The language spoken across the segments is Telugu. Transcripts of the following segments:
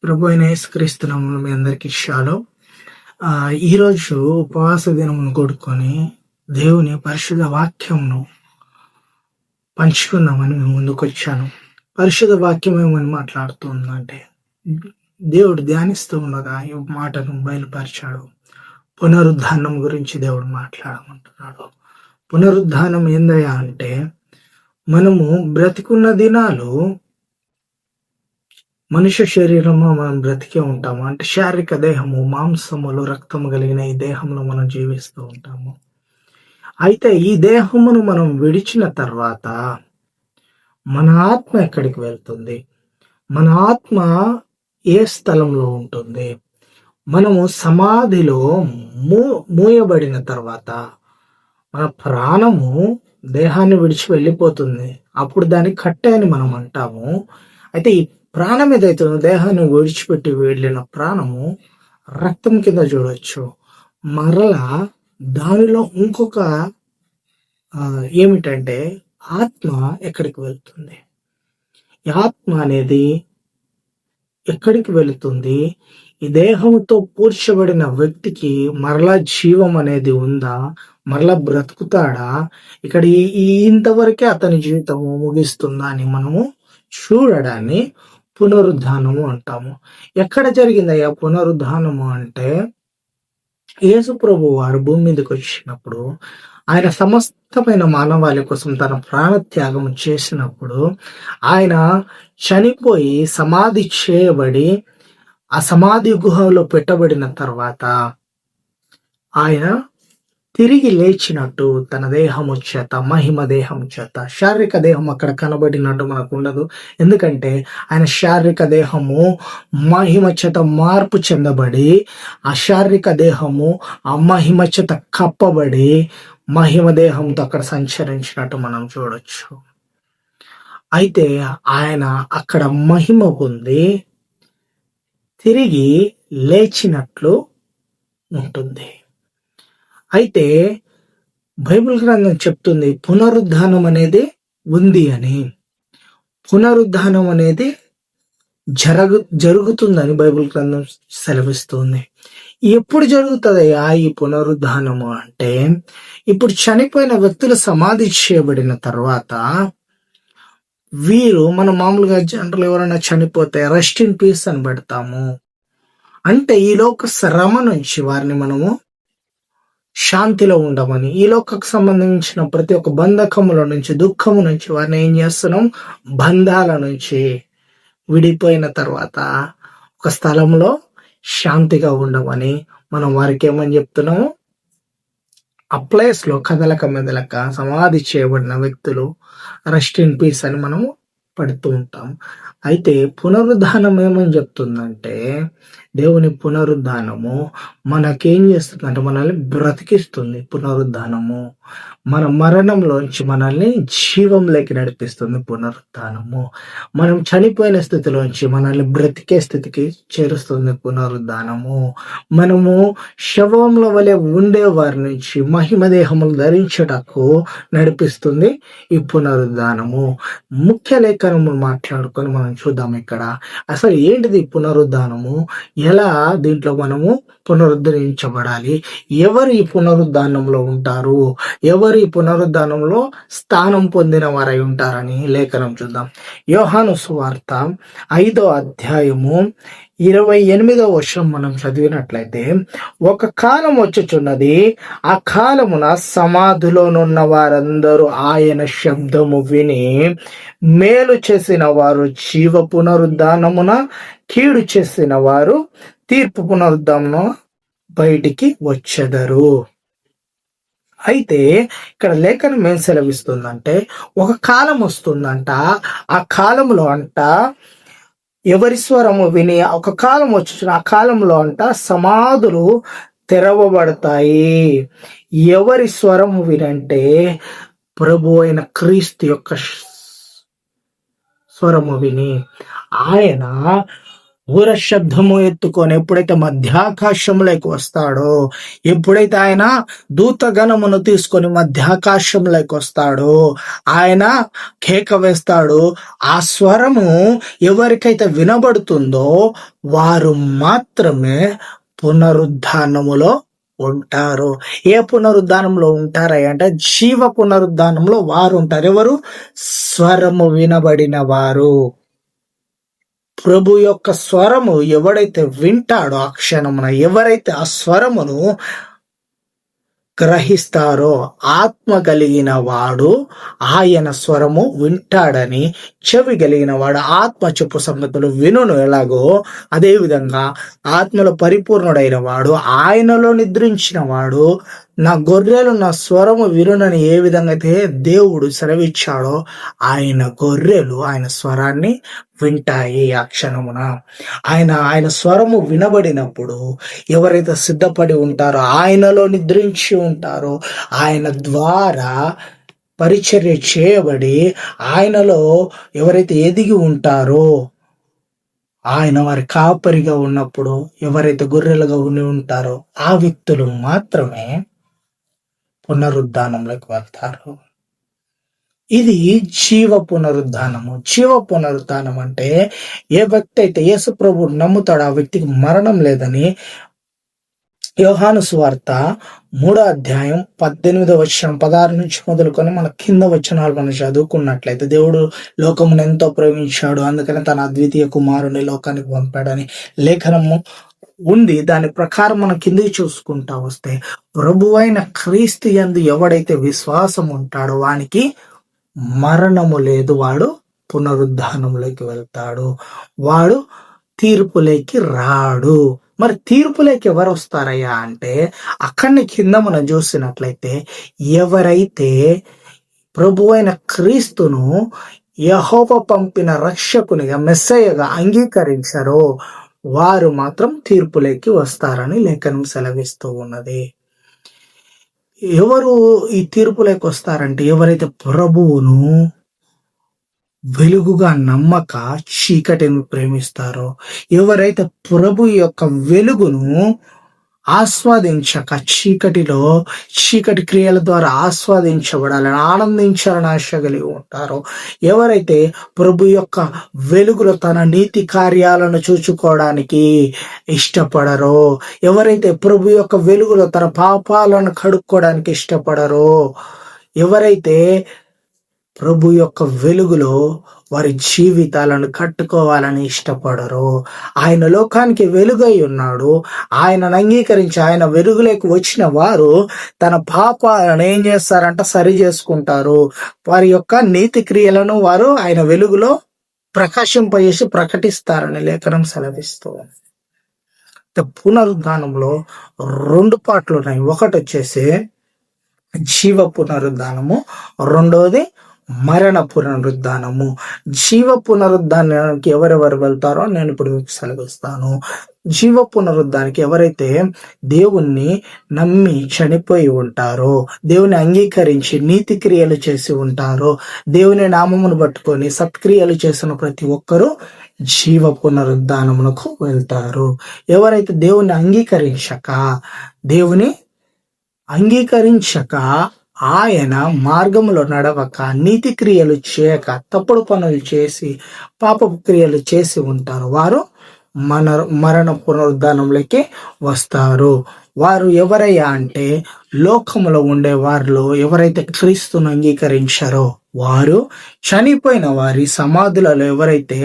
ప్రభు అయిన యేసుక్రీస్తు నామములో మీ అందరికీ షాలోమ్. ఈరోజు ఉపవాస దినమును కూడుకొని దేవుని పరిశుద్ధ వాక్యంను పంచుకుందామని మేము ముందుకు వచ్చాను. పరిశుద్ధ వాక్యం ఏమని మాట్లాడుతుందంటే, దేవుడు ధ్యానిస్తూ ఉండగా ఈ మాటను బయలుపరిచాడు. పునరుద్ధానం గురించి దేవుడు మాట్లాడమంటున్నాడు. పునరుద్ధానం ఏందయ్యా అంటే, మనము బ్రతికున్న దినాలు మనుష్య శరీరము మనం బ్రతికే ఉంటాము. అంటే శారీరక దేహము, మాంసములు, రక్తము కలిగిన ఈ దేహంలో మనం జీవిస్తూ ఉంటాము. అయితే ఈ దేహమును మనం విడిచిన తర్వాత మన ఆత్మ ఎక్కడికి వెళ్తుంది? మన ఆత్మ ఏ స్థలంలో ఉంటుంది? మనము సమాధిలో మూయబడిన తర్వాత మన ప్రాణము దేహాన్ని విడిచి వెళ్ళిపోతుంది. అప్పుడు దాన్ని కట్టె అని మనం అంటాము. అయితే ఈ ప్రాణం ఏదైతే దేహాన్ని విడిచిపెట్టి వెళ్ళిన ప్రాణము రక్తం కింద చూడొచ్చు. మరలా దానిలో ఇంకొక ఏమిటంటే ఆత్మ ఎక్కడికి వెళ్తుంది? ఈ ఆత్మ అనేది ఎక్కడికి వెళుతుంది? ఈ దేహంతో పూడ్చబడిన వ్యక్తికి మరలా జీవం అనేది ఉందా? మరలా బ్రతుకుతాడా? ఇక్కడ ఇంతవరకే అతని జీవితము ముగిస్తుందా అని మనము చూడడాన్ని పునరుద్ధానము అంటాము. ఎక్కడ జరిగిందయ్యా పునరుద్ధానము అంటే, యేసు ప్రభు వారు భూమి మీదకి వచ్చినప్పుడు ఆయన సమస్తమైన మానవాళి కోసం తన ప్రాణత్యాగం చేసినప్పుడు, ఆయన చనిపోయి సమాధి చేయబడి ఆ సమాధి గుహలో పెట్టబడిన తర్వాత ఆయన తిరిగి లేచినట్టు తన దేహము చేత, మహిమ దేహం చేత, శారీరక దేహం అక్కడ కనబడినట్టు మనకు ఉండదు. ఎందుకంటే ఆయన శారీరక దేహము మహిమ చేత మార్పు చెందబడి, ఆ శారీరక దేహము ఆ మహిమ చేత కప్పబడి మహిమ దేహంతో అక్కడ సంచరించినట్టు మనం చూడొచ్చు. అయితే ఆయన అక్కడ మహిమ పొంది తిరిగి లేచినట్లు ఉంటుంది. అయితే బైబిల్ గ్రంథం చెప్తుంది పునరుద్ధానం అనేది ఉంది అని. పునరుద్ధానం అనేది జరుగుతుందని బైబిల్ గ్రంథం సెలవిస్తుంది. ఎప్పుడు జరుగుతుందయ్యా ఈ పునరుద్ధానము అంటే, ఇప్పుడు చనిపోయిన వ్యక్తులు సమాధి చేయబడిన తర్వాత వీరు మనం మామూలుగా జనరల్ ఎవరైనా చనిపోతే రెస్ట్ ఇన్ పీస్ అని పెడతాము. అంటే ఈ లోక శ్రమ నుంచి వారిని మనము శాంతిలో ఉండమని, ఈ లోకకు సంబంధించిన ప్రతి ఒక్క బంధకముల నుంచి, దుఃఖము నుంచి వారిని ఏం చేస్తున్నాం? బంధాల నుంచి విడిపోయిన తర్వాత ఒక స్థలంలో శాంతిగా ఉండమని మనం వారికి ఏమని చెప్తున్నాము? ఆ ప్లేస్ లో కదలక మెదలక సమాధి చేయబడిన వ్యక్తులు రెస్ట్ ఇన్ పీస్ అని మనము పడుతూ ఉంటాం. అయితే పునరుద్ధానం ఏమని చెప్తుందంటే, దేవుని పునరుద్ధానము మనకేం చేస్తుందంటే మనల్ని బ్రతికిస్తుంది. పునరుద్ధానము మన మరణంలోంచి మనల్ని జీవంలోకి నడిపిస్తుంది. పునరుద్ధానము మనం చనిపోయిన స్థితిలోంచి మనల్ని బ్రతికే స్థితికి చేరుస్తుంది. పునరుద్ధానము మనము శవంలో వలె ఉండే వారి నుంచి మహిమ దేహములు ధరించటకు నడిపిస్తుంది ఈ పునరుద్ధానము. ముఖ్య లేఖనములు మాట్లాడుకొని మనం చూద్దాం. ఇక్కడ అసలు ఏంటిది పునరుద్ధానము? ఎలా దీంట్లో మనము పునరుద్ధరించబడాలి? ఎవరు ఈ పునరుద్ధానంలో ఉంటారు? ఎవరు ఈ పునరుద్ధానంలో స్థానం పొందిన వారై ఉంటారని లేఖనం చూద్దాం. యోహాను సువార్త 5వ అధ్యాయము 28వ వచనం మనం చదివినట్లయితే, ఒక కాలం వచ్చుచున్నది, ఆ కాలమున సమాధిలోనున్న వారందరూ ఆయన శబ్దము విని మేలు చేసిన వారు జీవ పునరుద్ధానమున, కీడు చేసిన వారు తీర్పు పునరుద్ధానమున బయటికి వచ్చెదరు. అయితే ఇక్కడ లేఖనం ఏం సెలవిస్తుందంటే, ఒక కాలం వస్తుందంట. ఆ కాలంలో అంట ఎవరి స్వరము విని, ఒక కాలం వచ్చి ఆ కాలంలో అంట సమాధులు తెరవబడతాయి. ఎవరి స్వరము వినంటే ప్రభు అయిన క్రీస్తు యొక్క స్వరము విని ఆయన ఘోర శబ్దము ఎత్తుకొని ఎప్పుడైతే మధ్యాకాశంలోకి వస్తాడో, ఎప్పుడైతే ఆయన దూతగణమును తీసుకొని మధ్యాకాశంలోకి వస్తాడో, ఆయన కేక వేస్తాడు. ఆ స్వరము ఎవరికైతే వినబడుతుందో వారు మాత్రమే పునరుద్ధానములో ఉంటారు. ఏ పునరుద్ధానంలో ఉంటారయ్య అంటే జీవ పునరుద్ధానంలో వారు ఉంటారు. ఎవరు? స్వరము వినబడిన వారు. ప్రభు యొక్క స్వరము ఎవడైతే వింటాడో ఆ క్షణమున, ఎవరైతే ఆ స్వరమును గ్రహిస్తారో, ఆత్మ కలిగిన వాడు ఆయన స్వరము వింటాడని, చెవి కలిగిన వాడు ఆత్మ చెప్పు సంగతులు వినును ఎలాగో, అదేవిధంగా ఆత్మలో పరిపూర్ణుడైన వాడు, ఆయనలో నిద్రించిన వాడు నా గొర్రెలు నా స్వరము వినునని ఏ విధంగా అయితే దేవుడు సెలవిచ్చాడో, ఆయన గొర్రెలు ఆయన స్వరాన్ని వింటాయి. ఆ క్షణమున ఆయన స్వరము వినబడినప్పుడు ఎవరైతే సిద్ధపడి ఉంటారో, ఆయనలో నిద్రించి ఉంటారో, ఆయన ద్వారా పరిచర్య చేయబడి ఆయనలో ఎవరైతే ఎదిగి ఉంటారో, ఆయన వారి కాపరిగా ఉన్నప్పుడు ఎవరైతే గొర్రెలుగా ఉండి ఉంటారో ఆ వ్యక్తులు మాత్రమే పునరుద్ధానంలోకి వెళ్తారు. ఇది జీవ పునరుద్ధానము. జీవ పునరుద్ధానం అంటే ఏ వ్యక్తి అయితే యేసు ప్రభువు నమ్ముతాడో ఆ వ్యక్తికి మరణం లేదని యోహాను సువార్త 3వ అధ్యాయం 18వ వచనం 16 నుంచి మొదలుకొని మన కింద వచనాలు మనం చదువుకున్నట్లయితే, దేవుడు లోకమును ఎంతో ప్రేమించాడు, అందుకని తన అద్వితీయ కుమారుని లోకానికి పంపాడని లేఖనము ఉంది. దాని ప్రకారం మనం కిందికి చూసుకుంటా వస్తే, ప్రభువైన క్రీస్తు యందు ఎవడైతే విశ్వాసం ఉంటాడో వానికి మరణము లేదు, వాడు పునరుద్ధానంలోకి వెళ్తాడు, వాడు తీర్పులోకి రాడు. మరి తీర్పులోకి ఎవరు వస్తారయ్యా అంటే, అక్కడిని కింద మనం చూసినట్లయితే, ఎవరైతే ప్రభువైన క్రీస్తును యెహోవా పంపిన రక్షకునిగా మెస్సయ్యగా అంగీకరించారో వారు మాత్రం తీర్పులోకి వస్తారని లేఖనం సెలవిస్తూ ఉన్నది. ఎవరు ఈ తీర్పులోకి వస్తారంటే, ఎవరైతే ప్రభువును వెలుగుగా నమ్మక చీకటిని ప్రేమిస్తారో, ఎవరైతే ప్రభు యొక్క వెలుగును ఆస్వాదించక చీకటి క్రియల ద్వారా ఆస్వాదించబడాలని, ఆనందించాలని ఆశ కలిగి ఉంటారో, ఎవరైతే ప్రభు యొక్క వెలుగులో తన నీతి కార్యాలను చూచుకోవడానికి ఇష్టపడరో, ఎవరైతే ప్రభు యొక్క వెలుగులో తన పాపాలను కడుక్కోవడానికి ఇష్టపడరో, ఎవరైతే ప్రభు యొక్క వెలుగులో వారి జీవితాలను కట్టుకోవాలని ఇష్టపడరు, ఆయన లోకానికి వెలుగై ఉన్నాడు, ఆయనను అంగీకరించి ఆయన వెలుగులోకి వచ్చిన వారు తన పాపాలను ఏం చేస్తారంట? సరి చేసుకుంటారు. వారి యొక్క నీతి క్రియలను వారు ఆయన వెలుగులో ప్రకాశింపజేసి ప్రకటిస్తారని లేఖనం సెలవిస్తూ. పునరుద్ధానంలో 2 పార్ట్లు ఉన్నాయి. ఒకటి వచ్చేసి జీవ పునరుద్ధానము, రెండవది మరణ పునరుద్ధానము. జీవ పునరుద్ధానానికి ఎవరెవరు వెళ్తారో నేను ఇప్పుడు మీకు సెలవిస్తాను. జీవ పునరుద్ధానికి ఎవరైతే దేవుణ్ణి నమ్మి చనిపోయి ఉంటారో, దేవుని అంగీకరించి నీతి క్రియలు చేసి ఉంటారో, దేవుని నామమును పట్టుకొని సత్క్రియలు చేసిన ప్రతి ఒక్కరూ జీవ పునరుద్ధానమునకు వెళ్తారు. ఎవరైతే దేవుని అంగీకరించక ఆయన మార్గములో నడవక, నీతి క్రియలు చేయక, తప్పుడు పనులు చేసి, పాపపు క్రియలు చేసి ఉంటారు, వారు మరణ పునరుద్ధానంలోకి వస్తారు. వారు ఎవరయ్యా అంటే, లోకములో ఉండే వారిలో ఎవరైతే క్రీస్తును అంగీకరించారో వారు, చనిపోయిన వారి సమాధులలో ఎవరైతే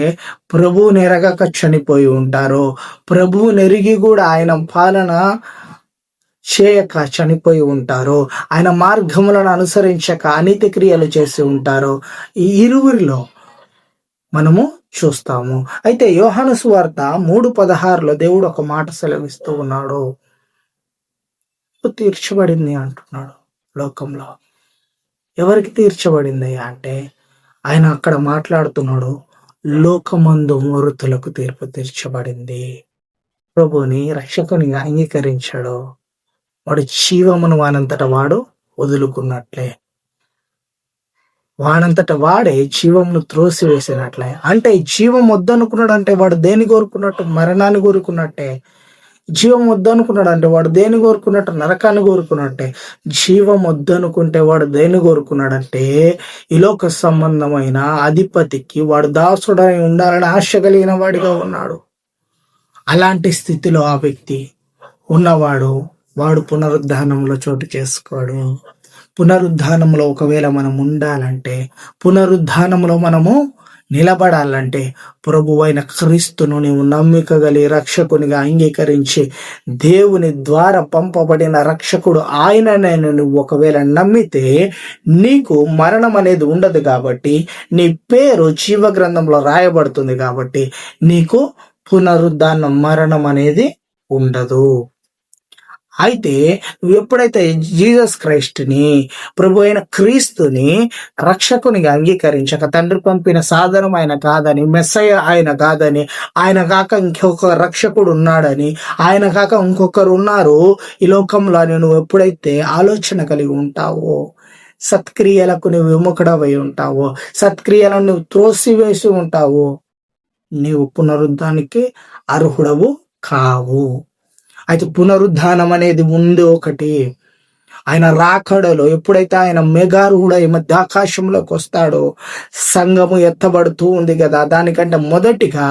ప్రభువుని ఎరగక చనిపోయి ఉంటారో, ప్రభువుని ఎరిగి కూడా ఆయన పాలన చేయక చనిపోయి ఉంటారో, ఆయన మార్గములను అనుసరించక అనీతి క్రియలు చేసి ఉంటారో, ఈ ఇరువురిలో మనము చూస్తాము. అయితే యోహాను సువార్త 3:16లో దేవుడు ఒక మాట సెలవిస్తూ ఉన్నాడు. తీర్చబడింది అంటున్నాడు. లోకంలో ఎవరికి తీర్చబడింది అంటే, ఆయన అక్కడ మాట్లాడుతున్నాడు, లోకమందు మృతులకు తీర్పు తీర్చబడింది. ప్రభుని రక్షకునిగా అంగీకరించాడు, వాడు జీవమును వానంతట వాడు వదులుకున్నట్లే. వాడంతట వాడే జీవంను త్రోసివేసినట్లే. అంటే జీవం వద్దనుకున్నాడు అంటే వాడు దేని కోరుకున్నట్టు? మరణాన్ని కోరుకున్నట్టే. జీవం వద్దనుకున్నాడు అంటే వాడు దేని కోరుకున్నట్టు? నరకాన్ని కోరుకున్నట్టే. జీవం వద్దనుకుంటే వాడు దేని కోరుకున్నాడంటే ఈ లోక సంబంధమైన అధిపతికి వాడు దాసుడై ఉండాలని ఆశ కలిగిన వాడిగా ఉన్నాడు. అలాంటి స్థితిలో ఆ వ్యక్తి ఉన్నవాడు వాడు పునరుద్ధానంలో చోటు చేసుకోడు. పునరుద్ధానంలో ఒకవేళ మనం ఉండాలంటే, పునరుద్ధానంలో మనము నిలబడాలంటే ప్రభువైన క్రీస్తును నీవు నమ్మికగలి రక్షకునిగా అంగీకరించి దేవుని ద్వారా పంపబడిన రక్షకుడు ఆయననే నువ్వు ఒకవేళ నమ్మితే నీకు మరణం అనేది ఉండదు. కాబట్టి నీ పేరు జీవ గ్రంథంలో రాయబడుతుంది. కాబట్టి నీకు పునరుద్ధానం, మరణం అనేది ఉండదు. అయితే నువ్వు ఎప్పుడైతే జీసస్ క్రైస్ట్ని, ప్రభు అయిన క్రీస్తుని రక్షకునిగా అంగీకరించక తండ్రి పంపిన సాధనం ఆయన కాదని, మెస్సయ్య ఆయన కాదని, ఆయన కాక ఇంకొక రక్షకుడు ఉన్నాడని, ఆయన కాక ఇంకొకరు ఉన్నారు ఈ లోకంలో అని నువ్వు ఎప్పుడైతే ఆలోచన కలిగి ఉంటావో, సత్క్రియలకు నువ్వు విముఖుడవై ఉంటావో, సత్క్రియలను నువ్వు త్రోసివేసి ఉంటావో, నీవు పునరుద్ధానికి అర్హుడవు కావు. అయితే పునరుద్ధానం అనేది ఉంది ఒకటి. ఆయన రాకడలో ఎప్పుడైతే ఆయన మేఘారూఢుడై మధ్య ఆకాశంలోకి వస్తాడో సంఘము ఎత్తబడుతూ ఉంది కదా. దానికంటే మొదటిగా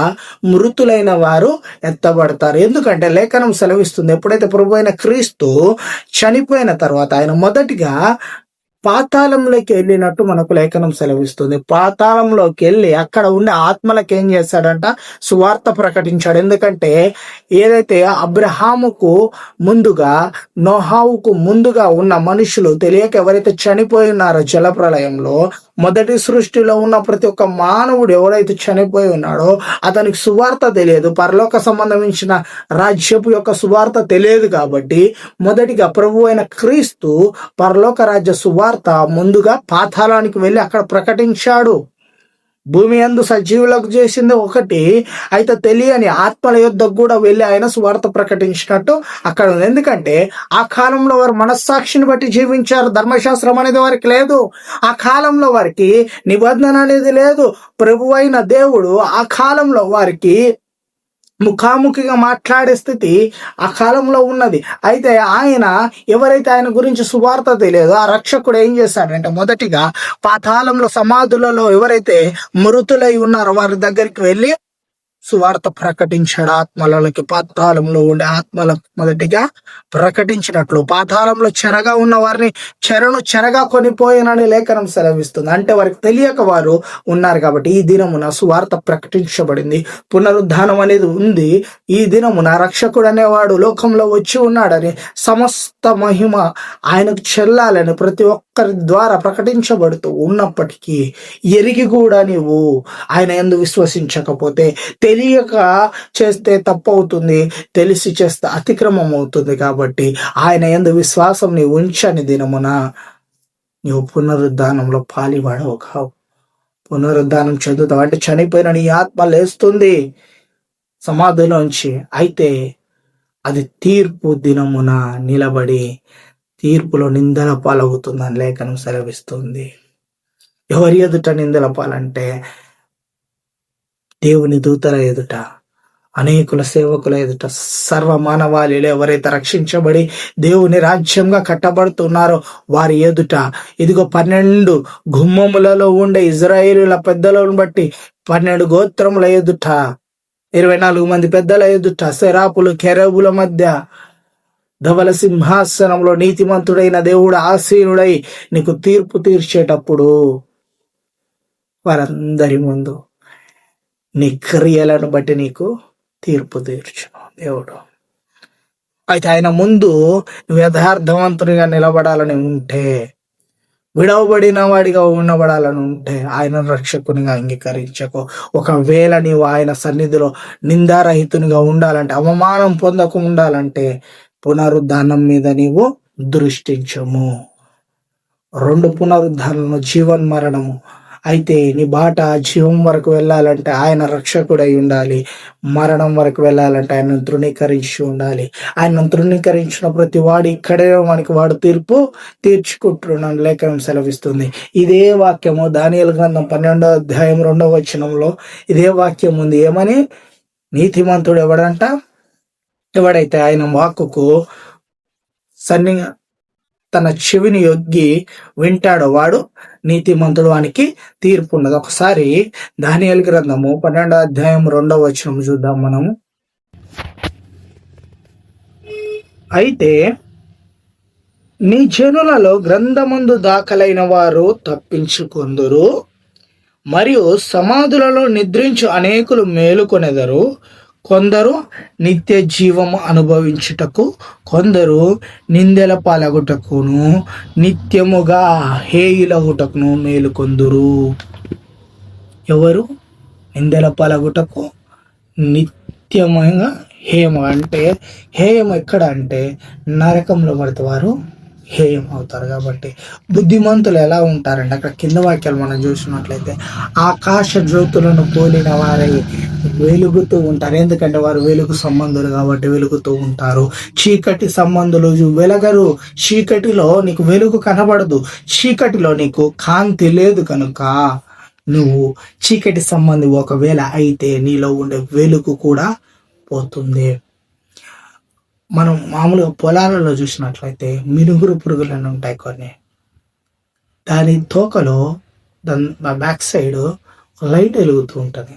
మృతులైన వారు ఎత్తబడతారు. ఎందుకంటే లేఖనం సెలవిస్తుంది, ఎప్పుడైతే ప్రభు అయిన క్రీస్తు చనిపోయిన తర్వాత ఆయన మొదటిగా పాతాళంలోకి వెళ్ళినట్టు మనకు లేఖనం సెలవిస్తుంది. పాతాళంలోకి వెళ్ళి అక్కడ ఉండే ఆత్మలకు ఏం చేశాడంట? సువార్త ప్రకటించాడు. ఎందుకంటే ఏదైతే అబ్రహాముకు ముందుగా, నోహావుకు ముందుగా ఉన్న మనుషులు తెలియక ఎవరైతే చనిపోయి ఉన్నారో జలప్రలయంలో, మొదటి సృష్టిలో ఉన్న ప్రతి ఒక్క మానవుడు ఎవరైతే చనిపోయి ఉన్నాడో అతనికి సువార్త తెలియదు, పరలోక సంబంధించిన రాజ్యపు యొక్క సువార్త తెలియదు. కాబట్టి మొదటిగా ప్రభు అయిన క్రీస్తు పరలోక రాజ్య సువార్త ముందుగా పాతాళానికి వెళ్ళి అక్కడ ప్రకటించాడు. భూమి యందు సజీవులకు చేసింది ఒకటి, అయితే తెలియని ఆత్మల యుద్ధకు కూడా వెళ్ళి ఆయన సువార్త ప్రకటించినట్టు అక్కడ ఉంది. ఎందుకంటే ఆ కాలంలో వారు మనస్సాక్షిని బట్టి జీవించారు. ధర్మశాస్త్రం అనేది వారికి లేదు. ఆ కాలంలో వారికి నిబంధన అనేది లేదు. ప్రభువైన దేవుడు ఆ కాలంలో వారికి ముఖాముఖిగా మాట్లాడే స్థితి ఆ కాలంలో ఉన్నది. అయితే ఆయన ఎవరైతే ఆయన గురించి సువార్త తెలియదో ఆ రక్షకుడు ఏం చేశాడంటే మొదటిగా పాతాళంలో సమాధులలో ఎవరైతే మృతులై ఉన్నారో వారి దగ్గరికి వెళ్ళి సువార్త ప్రకటించాడు. ఆత్మలకి, పాతాళంలో ఉండే ఆత్మలకు మొదటిగా ప్రకటించినట్లు పాతాళంలో చెరగా ఉన్న వారిని చెరగా కొనిపోయినని లేఖనం సెలవిస్తుంది. అంటే వారికి తెలియక వారు ఉన్నారు. కాబట్టి ఈ దినమున సువార్త ప్రకటించబడింది. పునరుద్ధానం అనేది ఉంది. ఈ దినమున రక్షకుడు అనేవాడు లోకంలో వచ్చి ఉన్నాడని, సమస్త మహిమ ఆయనకు చెల్లాలని ప్రతి ఒక్కరి ద్వారా ప్రకటించబడుతూ ఉన్నప్పటికీ ఎరిగి కూడా నీవు ఆయన యందు విశ్వసించకపోతే, తెలియక చేస్తే తప్పు అవుతుంది, తెలిసి చేస్తే అతిక్రమం అవుతుంది. కాబట్టి ఆయన యందు విశ్వాసం నీ ఉంచని దినమున నీవు పునరుద్ధానంలో పాలివాడవు కావు. పునరుద్ధానం చెందుతావు అంటే చనిపోయిన నీ ఆత్మ లేస్తుంది సమాధిలోంచి. అయితే అది తీర్పు దినమున నిలబడి తీర్పులో నిందల పాలవుతుందని లేఖనం సెలవిస్తుంది. ఎవరి ఎదుట నిందల పాలంటే దేవుని దూతల ఎదుట, అనేకుల సేవకుల ఎదుట, సర్వ మానవాళిలో ఎవరైతే రక్షించబడి దేవుని రాజ్యంగా కట్టబడుతున్నారో వారి ఎదుట. ఇదిగో 12 గుమ్మములలో ఉండే ఇజ్రాయేలుల పెద్దలను బట్టి 12 గోత్రముల ఎదుట, 24 మంది పెద్దల ఎదుట, సెరాపులు కెరూబుల మధ్య ధవల సింహాసనంలో నీతిమంతుడైన దేవుడు ఆసీనుడై నీకు తీర్పు తీర్చేటప్పుడు వారందరి ముందు నీ క్రియలను బట్టి నీకు తీర్పు తీర్చును దేవుడు. అయితే ఆయన ముందు నువ్వు యథార్థవంతునిగా నిలబడాలని ఉంటే, విడవబడిన వాడిగా ఉండబడాలని ఉంటే ఆయన రక్షకునిగా అంగీకరించకు. ఒకవేళ నీవు ఆయన సన్నిధిలో నిందారహితునిగా ఉండాలంటే, అవమానం పొందకు ఉండాలంటే పునరుద్ధానం మీద నీవు దృష్టించము. 2 పునరుద్ధానాలను, జీవన్ మరణము. అయితే నీ బాట జీవం వరకు వెళ్ళాలంటే ఆయన రక్షకుడై ఉండాలి. మరణం వరకు వెళ్ళాలంటే ఆయన తృణీకరించి ఉండాలి. ఆయన తృణీకరించిన ప్రతి వాడు ఇక్కడే మనకి వాడు తీర్పు తీర్చుకుంటున్నాను లేఖనం సెలవిస్తుంది. ఇదే వాక్యము దానియేలు గ్రంథం 12వ అధ్యాయం 2వ వచనంలో ఇదే వాక్యం ఉంది. ఏమని? నీతిమంతుడు ఎవడంట? ఎవడైతే ఆయన వాక్కుకు తన చెవిని యొగ్గి వింటాడో వాడు నీతిమంతుడు, వానికి తీర్పు ఉన్నది. ఒకసారి దానియేలు గ్రంథము 12వ అధ్యాయం 2వ వచనం చూద్దాం మనము. అయితే నీ జనులలో గ్రంథమందు దాఖలైన వారు తప్పించుకొందురు, మరియు సమాధులలో నిద్రించు అనేకులు మేలుకొనెదరు. కొందరు నిత్య జీవము అనుభవించుటకు, కొందరు నిందెల పాలగుటకును నిత్యముగా హేయులగుటకును మేలుకొందురు. ఎవరు? నిందెల పాలగుటకు, నిత్యముగా హేమ. అంటే హేయం ఎక్కడ అంటే నరకంలో పడితే వారు హేయం అవుతారు. కాబట్టి బుద్ధిమంతులు ఎలా ఉంటారంటే అక్కడ కింద వాక్యాలు మనం చూసినట్లయితే ఆకాశ జ్యోతులను పోలిన వారై వెలుగుతూ ఉంటారు. ఎందుకంటే వారు వెలుగు సంబంధులు కాబట్టి వెలుగుతూ ఉంటారు. చీకటి సంబంధులు వెలగరు. చీకటిలో నీకు వెలుగు కనబడదు. చీకటిలో నీకు కాంతి లేదు కనుక నువ్వు చీకటి సంబంధి ఒకవేళ అయితే నీలో ఉండే వెలుగు కూడా పోతుంది. మనం మామూలుగా పొలాలలో చూసినట్లయితే మినుగురు పురుగులను ఉంటాయి కొన్ని. దాని తోకలో దాని బ్యాక్ సైడ్ లైట్ వెలుగుతూ ఉంటుంది.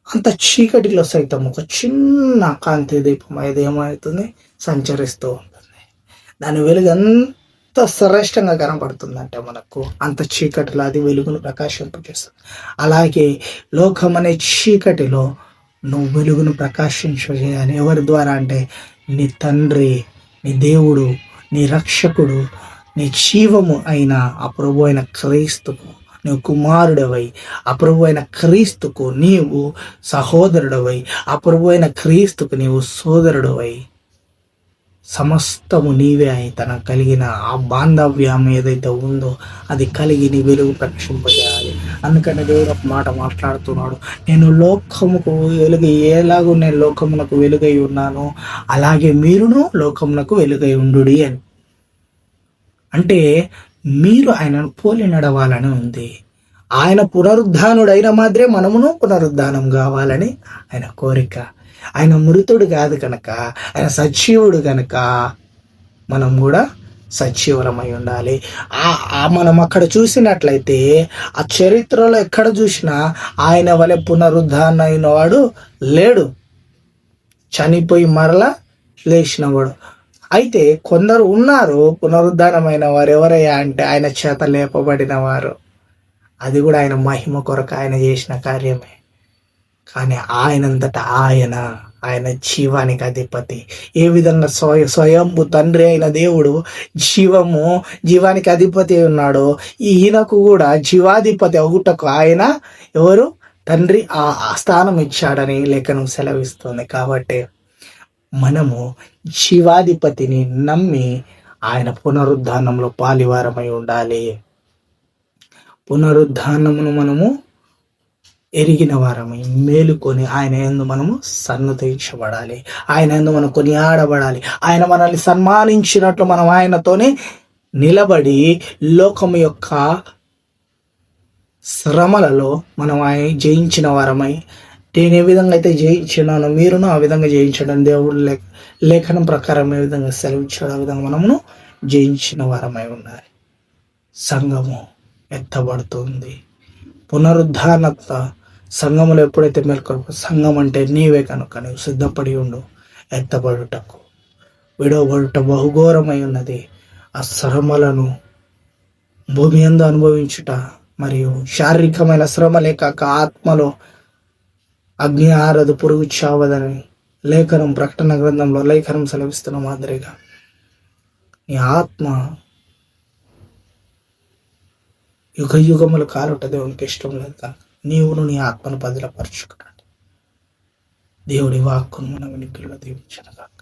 అంత చీకటిలో సైతం ఒక చిన్న కాంతి దీపం అది ఏమవుతుంది? సంచరిస్తూ ఉంటుంది. దాని వెలుగు ఎంత శ్రేష్టంగా కనపడుతుందంటే మనకు అంత చీకటిలో అది వెలుగును ప్రకాశింపజేస్తుంది. అలాగే లోకం అనే చీకటిలో నువ్వు వెలుగును ప్రకాశించేయాలి. ఎవరి ద్వారా అంటే నీ తండ్రి, నీ దేవుడు, నీ రక్షకుడు, నీ జీవము అయిన ఆ ప్రభు అయిన క్రీస్తుకు నీవు కుమారుడవై, ఆ ప్రభు అయిన క్రీస్తుకు నీవు సహోదరుడవై, ఆ ప్రభు అయిన క్రీస్తుకు నీవు సోదరుడవై సమస్తము నీవే అయి తన కలిగిన ఆ బాంధవ్యం ఏదైతే ఉందో అది కలిగి నీ వెలుగు ప్రక్షింపజేయాలి. అందుకని దేవుడు ఒక మాట మాట్లాడుతున్నాడు. నేను లోకముకు వెలుగు, ఎలాగూ నేను లోకమునకు వెలుగై ఉన్నాను అలాగే మీరును లోకమునకు వెలుగై ఉండుడి అని. అంటే మీరు ఆయనను పోలి నడవాలని ఉంది. ఆయన పునరుద్ధానుడైన మాదిరే మనమును పునరుద్ధానం కావాలని ఆయన కోరిక. ఆయన మృతుడు కాదు కనుక, ఆయన సజీవుడు కనుక మనం కూడా సజీవులమై ఉండాలి. మనం అక్కడ చూసినట్లయితే ఆ చరిత్రలో ఎక్కడ చూసినా ఆయన వలె పునరుద్ధానం అయిన వాడు లేడు. చనిపోయి మరలా లేచినవాడు. అయితే కొందరు ఉన్నారు పునరుద్ధానమైన వారు. ఎవరయ్యా అంటే ఆయన చేత లేపబడిన వారు. అది కూడా ఆయన మహిమ కొరకు ఆయన చేసిన కార్యమే. కానీ ఆయనంతటా ఆయన జీవానికి అధిపతి. ఏ విధంగా స్వయంభు తండ్రి అయిన దేవుడు జీవానికి అధిపతి ఉన్నాడో ఈయనకు కూడా జీవాధిపతి అవుటకు ఆయన ఎవరు? తండ్రి ఆ స్థానం ఇచ్చాడని లేఖనం సెలవిస్తుంది. కాబట్టి మనము జీవాధిపతిని నమ్మి ఆయన పునరుద్ధానంలో పాలివారమై ఉండాలి. పునరుద్ధానమును మనము ఎరిగిన వారమై మేలుకొని ఆయన యందు మనము సన్నతించబడాలి. ఆయన యందు మనం కొనియాడబడాలి. ఆయన మనల్ని సన్మానించినట్లు మనం ఆయనతోనే నిలబడి లోకము యొక్క శ్రమలలో మనం ఆయన జయించిన వారమై, నేను ఏ విధంగా అయితే జయించినానో మీరును ఆ విధంగా జయించడం దేవుడు లేఖనం ప్రకారం ఏ విధంగా సెలవిచ్చాడు ఆ విధంగా మనమును జయించిన వారమై ఉండాలి. సంఘము ఎత్తబడుతుంది. పునరుద్ధానత సంఘములో ఎప్పుడైతే మేల్కొల్పో, సంఘం అంటే నీవే కనుక నీవు సిద్ధపడి ఉండు. ఎత్తబడుటకు విడవబడుట బహుఘోరమై ఉన్నది. ఆ శ్రమలను భూమి యందు అనుభవించుట మరియు శారీరకమైన శ్రమలే కాక ఆత్మలో అగ్ని ఆరదు పురుగు చావదని లేఖనం ప్రకటన గ్రంథంలో లేఖనం సెలవిస్తున్న మాదిరిగా నీ ఆత్మ యుగ యుగములు కాలుట దేవునికి ఇష్టం లేదు కనుక నీవును నీ ఆత్మను పదిలపరచుకున్నాడు. దేవుడి వాక్కును మన వెనుకల్లో దీవించను గాక.